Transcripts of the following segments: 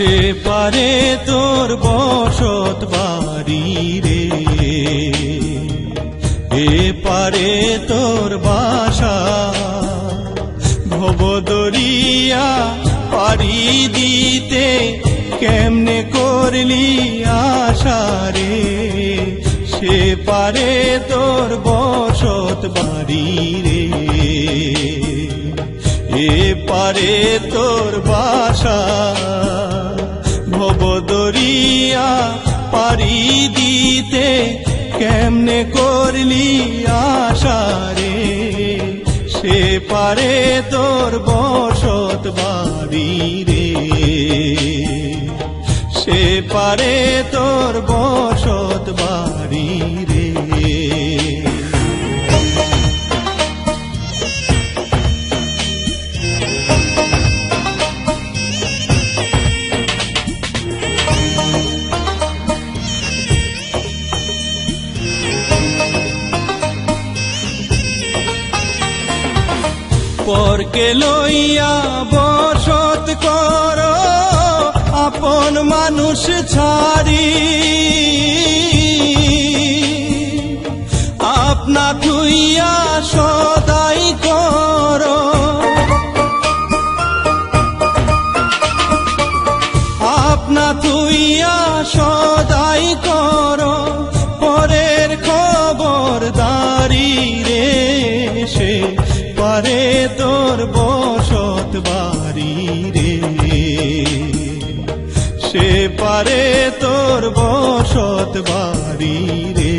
সে পারে তোর বসত বাড়ি রে, এ পারে তোর বাসা। ভবদরিয়া পাড়ি দিতে কেমনে করলি আশা রে, সে পারে তোর বসত বাড়ি রে, এ পারে তোর বাসা। ভবদরিয়া পাড়ি দিতে কেমনে করলি আশা রে, সে পারে তোর বসত বাড়ি রে, সে পারে তোর বসত বাড়ি রে। পরকে লইয়া বসত কর আপন মানুষ ছাড়ি, আপনা থুইয়া সদাই কর, আপনা থুইয়া সদাই কর, পরের খবর দাঁড়ি রে, সে পারে তোর বসত বাড়ি রে, সে পারে তোর বসত বাড়ি রে।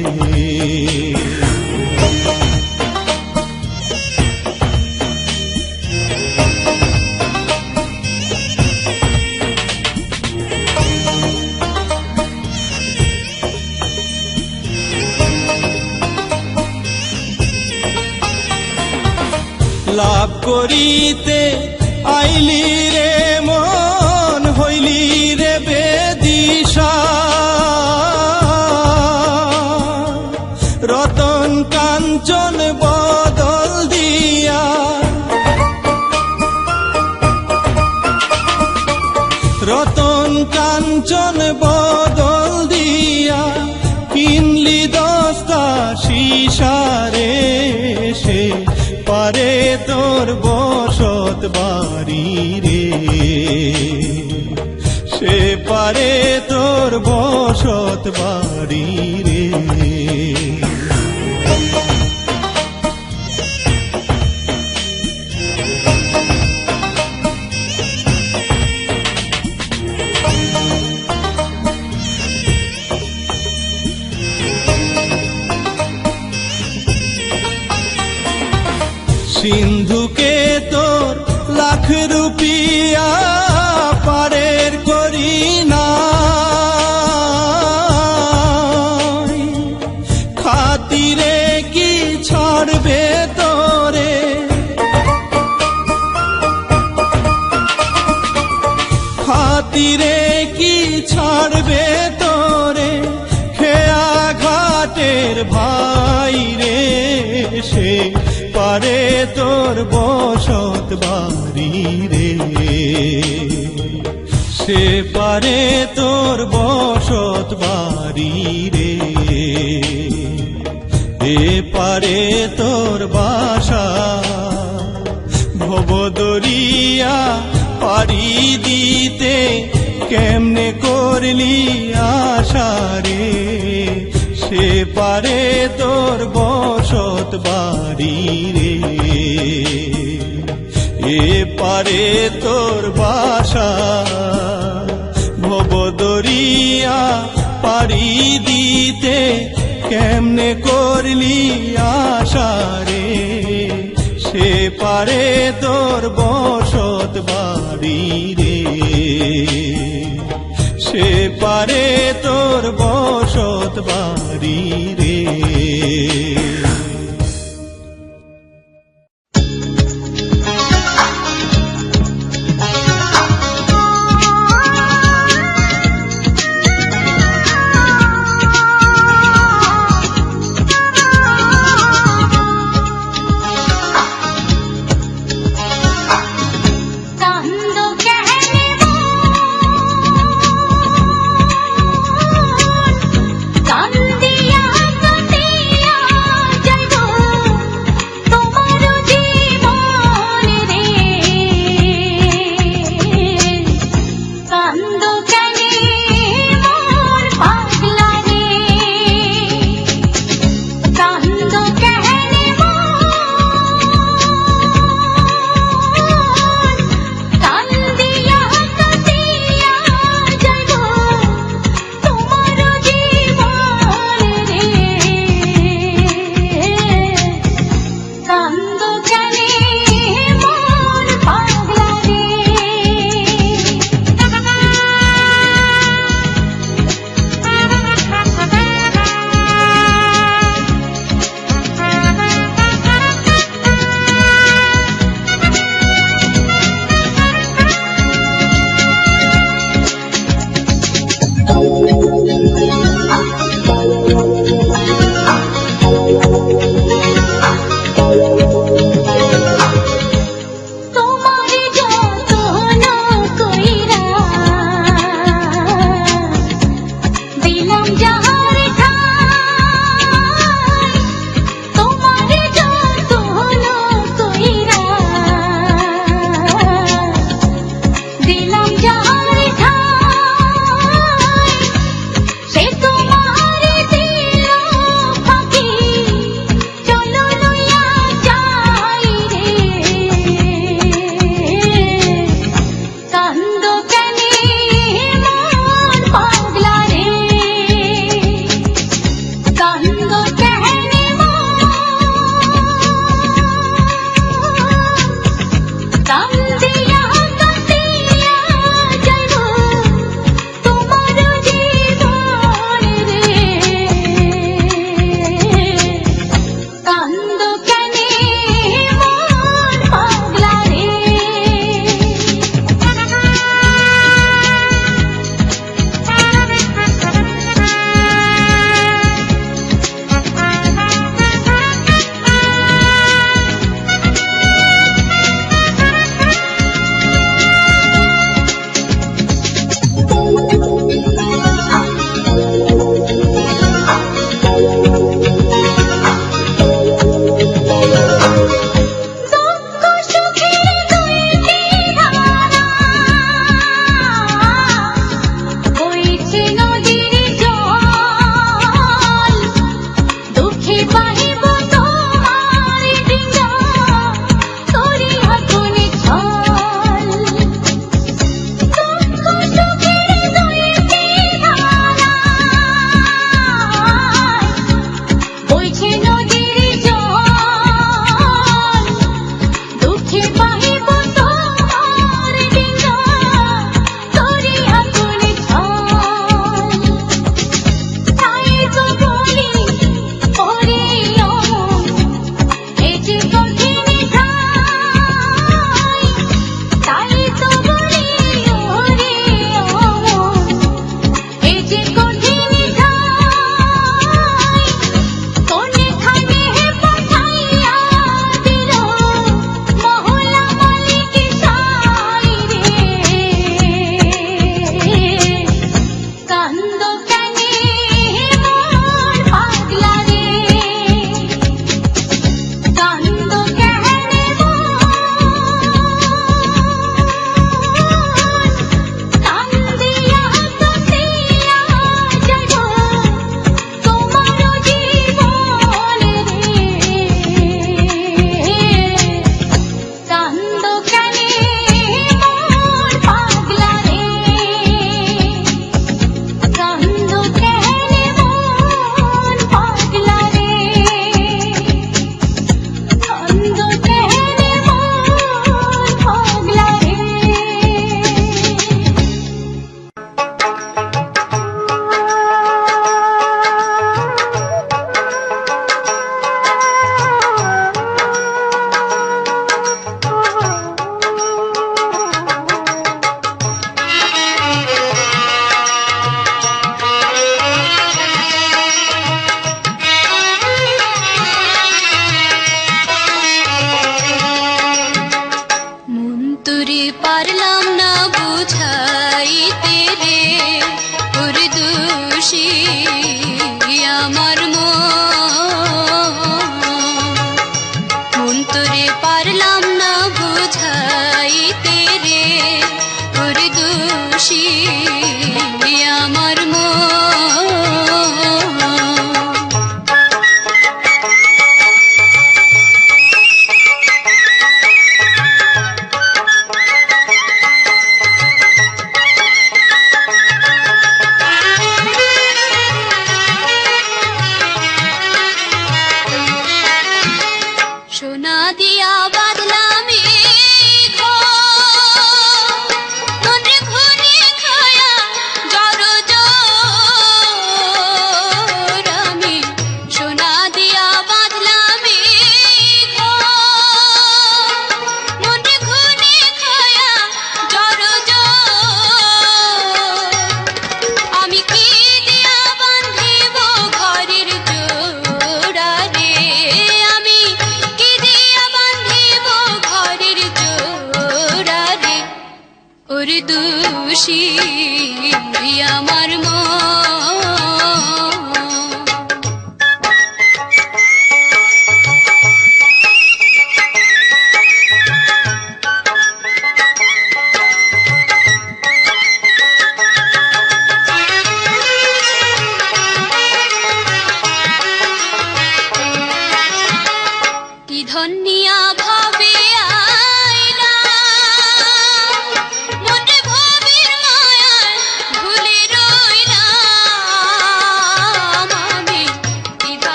লাভ করিতে আইলি রে মন, হইলি রে বেদিশা, রতন কাঞ্চন বদল দিয়া, রতন কাঞ্চন বদল দিয়া, কিনলি দস্তা শিশা রে, সে পারে তোর বসত বাড়ি রে, সে পারে তোর বসত বাড়ি রে। সিন্ধুকে তোর লাখ রুপিয়া পারের করি না, খাতিরে কি ছাড়বে তোরে, খাতিরে কি ছাড়বে তোরে, খেয়া ঘাটের ভাই রে, সে পারে তোর বসত বাড়ি রে, সে পারে তোর বসত বাড়ি রে, এ পারে তোর বাসা। ভবদরিয়া পাড়ি দিতে কেমনে করলি আশা রে, সে পারে তোর বসত বাড়ি রে, এ পারে তোর বাসা। ভবদরিয়া পাড়ি দিতে কেমনে করলি আশা রে, সে পারে তোর বসত বাড়ি রে, সে পারে তোর বসত বাড়ি রে। কান্দ কেন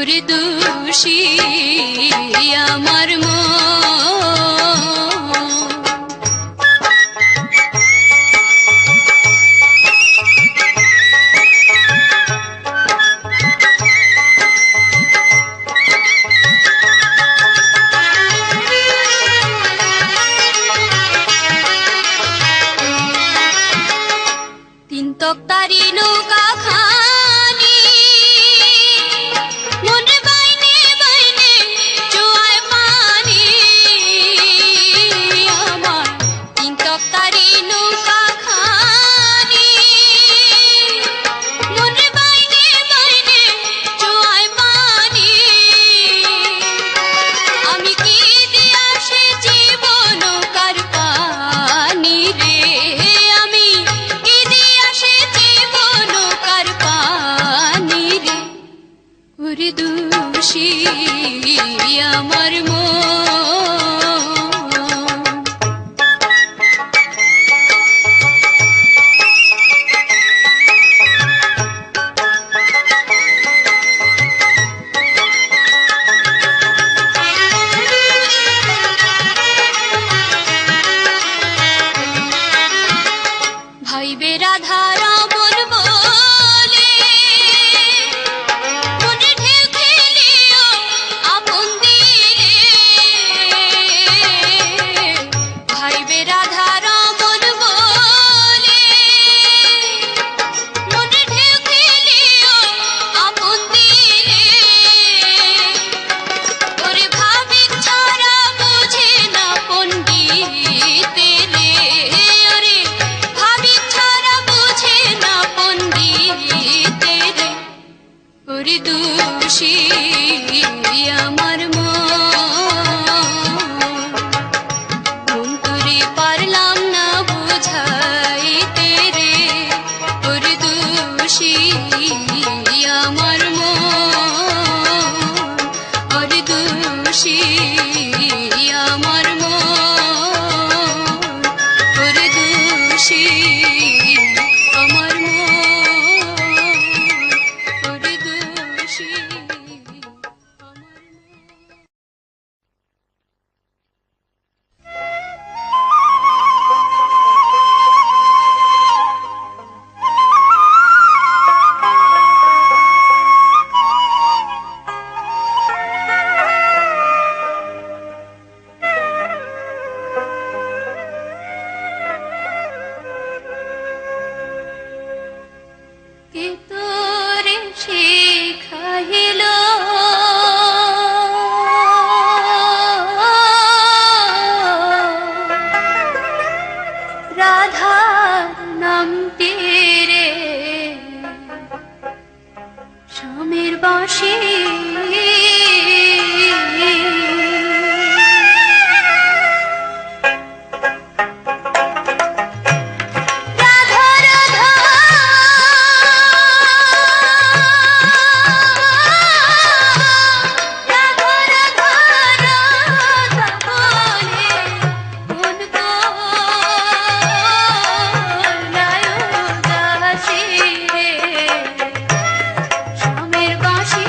ওরে দোষী আমার তিন তক্তারি নৌকা খানি মনে বাইনে বাইনে চুয়ায় পানি আমার তিন তক্তারি নৌকা খানি মনে বাইনে বাইনে চুয়ায় পানি আমি কি দিয়া সে জীবন নৌকার পানি রে আমি কি দিয়া সে জীবন নৌকার পানি রে ওরে দোষী আমার ভাইবে রাধা রমন বলে মনে ঢেউ খেলিও আপন দিলে ভাইবে রাধা রমন বলে মনে ঢেউ খেলিও আপন দিলে ওরে ভাবি ছাড়া বুঝে না পণ্ডিতে রে ওরে ভাবি ছাড়া বুঝে না পণ্ডিতে রে ওরে দোষী আমার মন্তরে পারলাম না বুঝাইতে রে ওরে দোষী আমার ওরে দোষী আমার ওরে দোষী আমার ওরে দোষী কে তোরে শিখাইল রাধার নামটি রে স্বামীর বাঁশি রাধা রাধা রাধা রাধা রাধা বলে মন দোলায় যাসি রে স্বামীর বাঁশি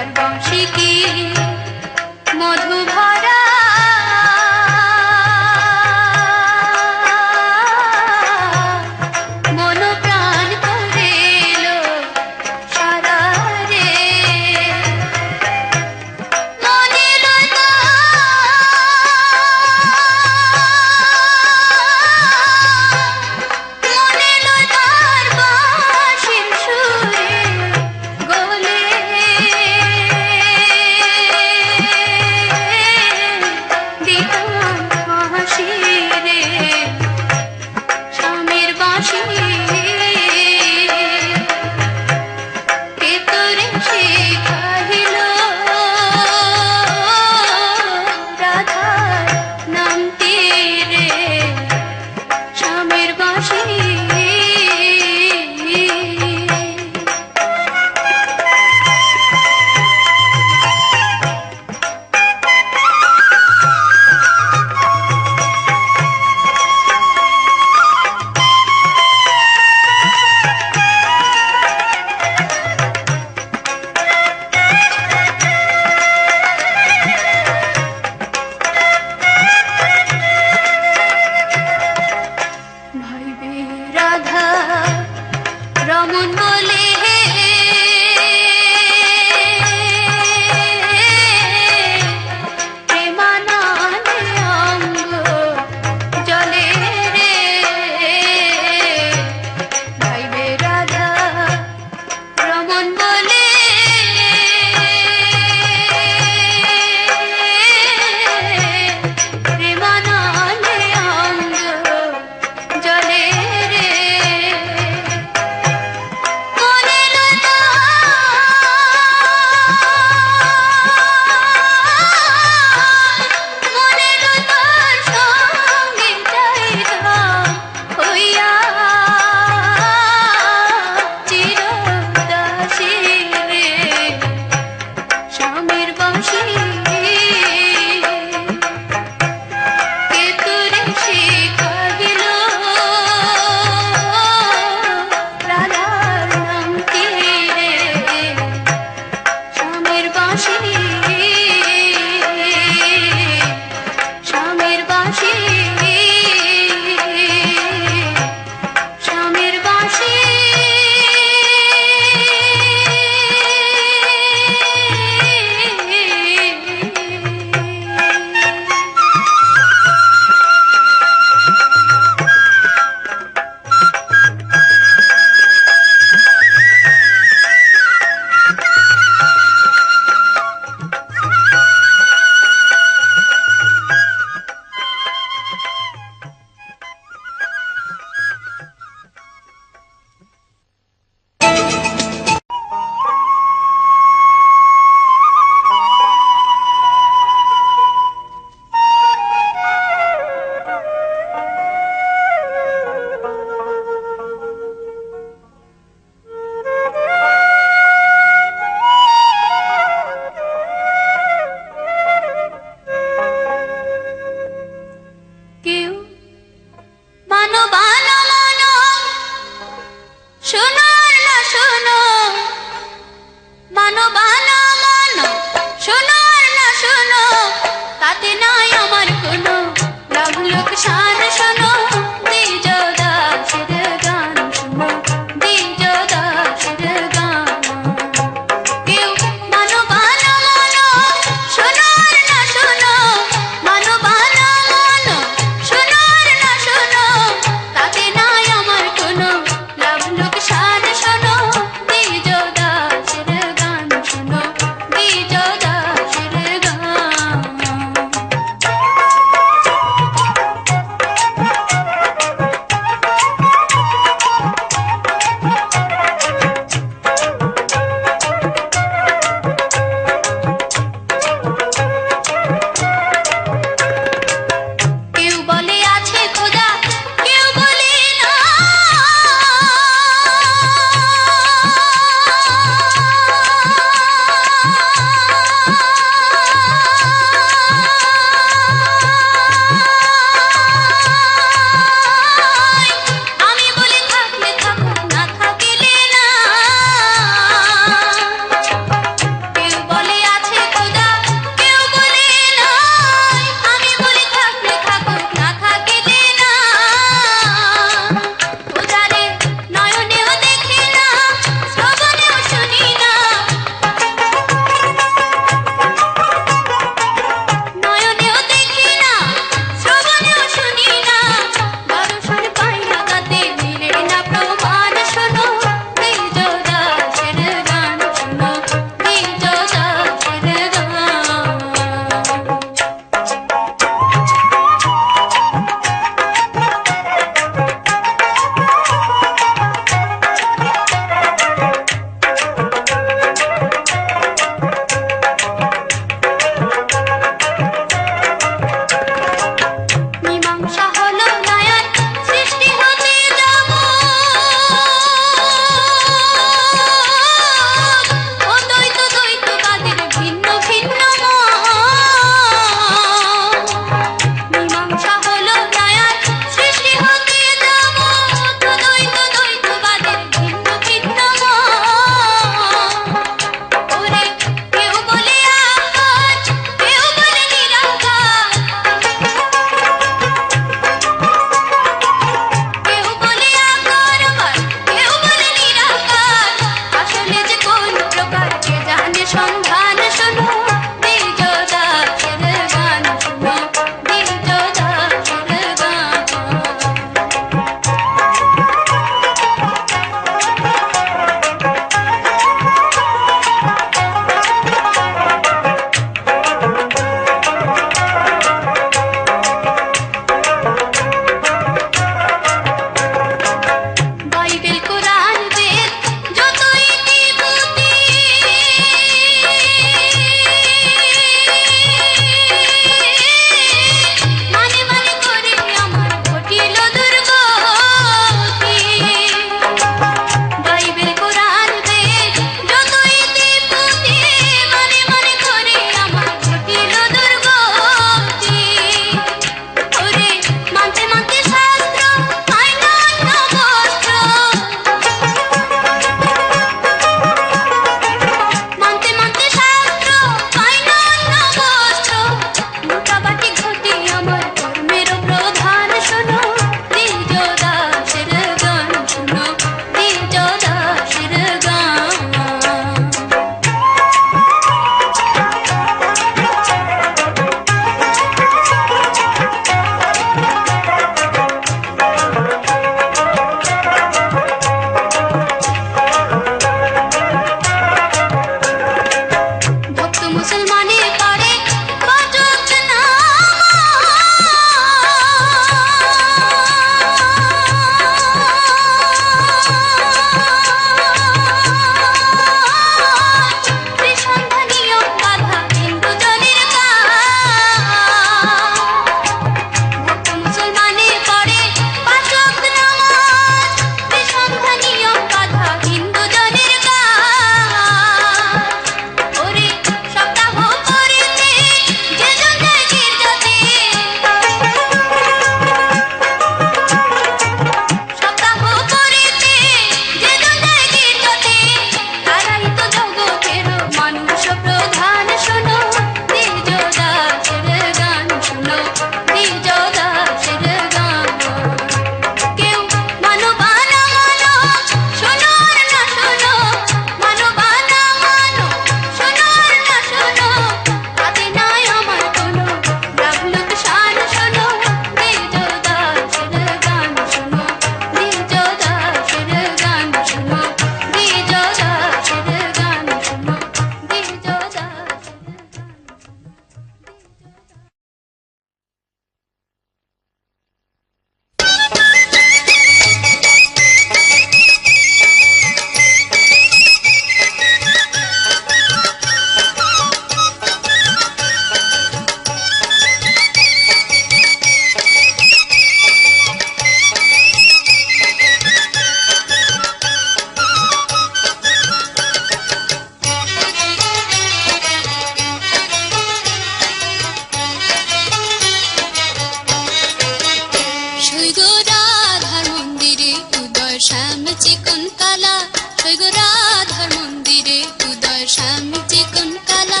শ্যাম চিকন কালা সৈগ রাধার মন্দিরে উদয় শ্যাম চিকন কালা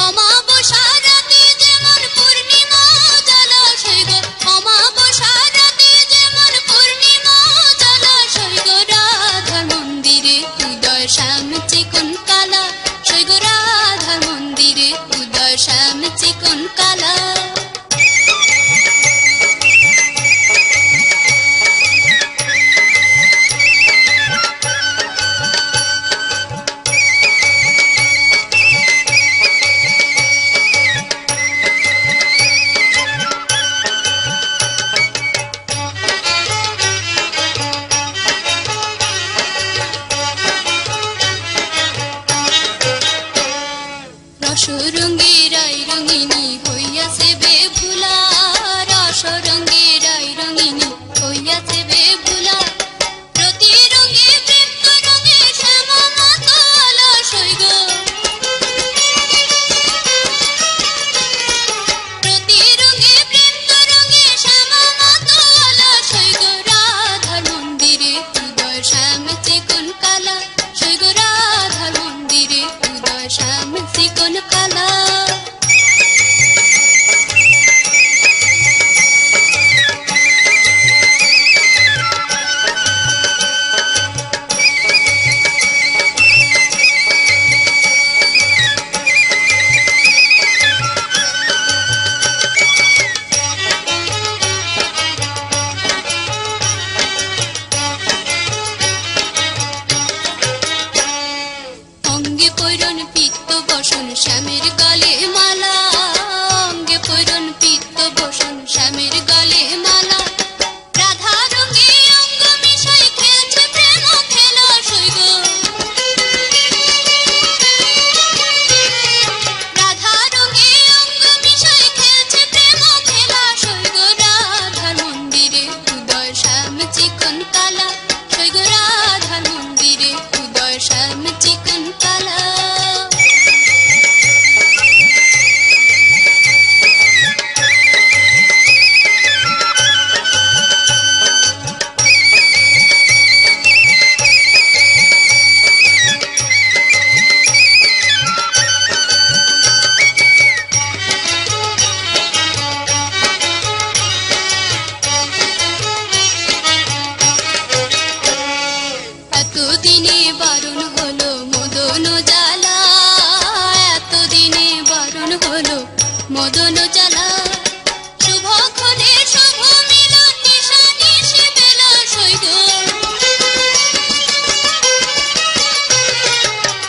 অমাবস্যা রাতে যেমন পূর্ণিমা জ্বালা সৈগ অমাবস্যা রাতে যেমন পূর্ণিমা জ্বালা সৈগ রাধার মন্দিরে উদয় শ্যাম চিকন কালা সৈগ রাধার মন্দিরে উদয় শ্যাম চিকন কালা রসরঙ্গেরাই রঙিনী হইয়াছে বেভুলা রসরঙ্গেরাই রঙিনী হইয়াছে বেভুলা প্রতি রঙে প্রেম রঙে শ্যামা মাতোয়ালা সৈগ প্রতি রঙে প্রেম রঙে শ্যামা মাতোয়ালা সৈগ রাধার মন্দিরে উদয় শ্যাম চিকন কালা সৈগ রাধার মন্দিরে উদয় শ্যাম চিকন কালা অঙ্গে পৈরন পিত্ত বসন শ্যামের গালে মালা অঙ্গে পৈরন পিত্ত বসন শ্যামের গালে মালা রাধা রঙে অঙ্গ মিশাই খেলছে প্রেম খেলা সৈগ রাধা রঙে অঙ্গ মিশাই খেলছে প্রেম খেলা সৈগ রাধার মন্দিরে উদয় শ্যাম চিকন কালা সৈগ রাধার মন্দিরে উদয় শ্যাম চিকন কালা এতদিনে বারণ হলো মদন জ্বালা এতদিনে বারণ হলো মদন জ্বালা শুভক্ষণে শুভ মিলন নিশা নিশি বেলা সৈগ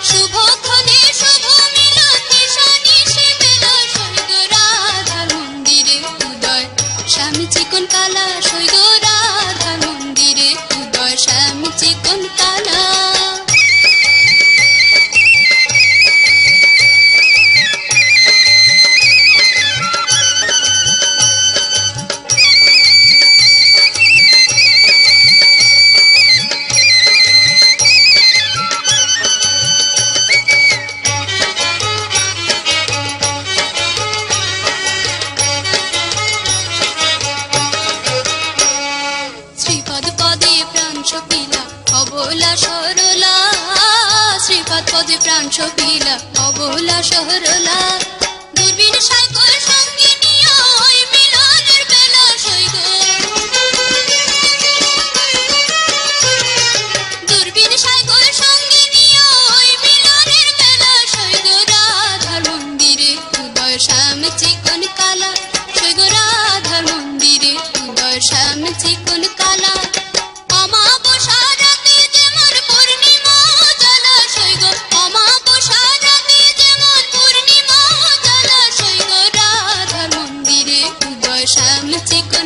শুভক্ষণে শুভ মিলন নিশা নিশি বেলা সৈগ রাধার মন্দিরে উদয় শ্যাম চিকন কালা সৈগ রাধার মন্দিরে উদয় শ্যাম চিকন কালা শ্রীপদ পদে প্রাণ সপিলা অবলা সরলা শ্রীপদ পদে প্রাণ সপিলা অবলা সরলা দূরবীন সাগর সঙ্গে নিয়ে ওই মিলনের বেলা সৈগ দূরবীন সাগর সঙ্গে নিয়ে ওই মিলনের বেলা সৈগ রাধার মন্দিরে উদয় শ্যাম চিকন কালা সৈগ রাধার মন্দিরে উদয় শ্যাম চিকন কালা অমাবস্যা রাতে যেমন পূর্ণিমা জ্বালা সৈগ অমাবস্যা রাতে যেমন পূর্ণিমা জ্বালা সৈগ রাধার মন্দিরে উদয় শ্যাম চিকন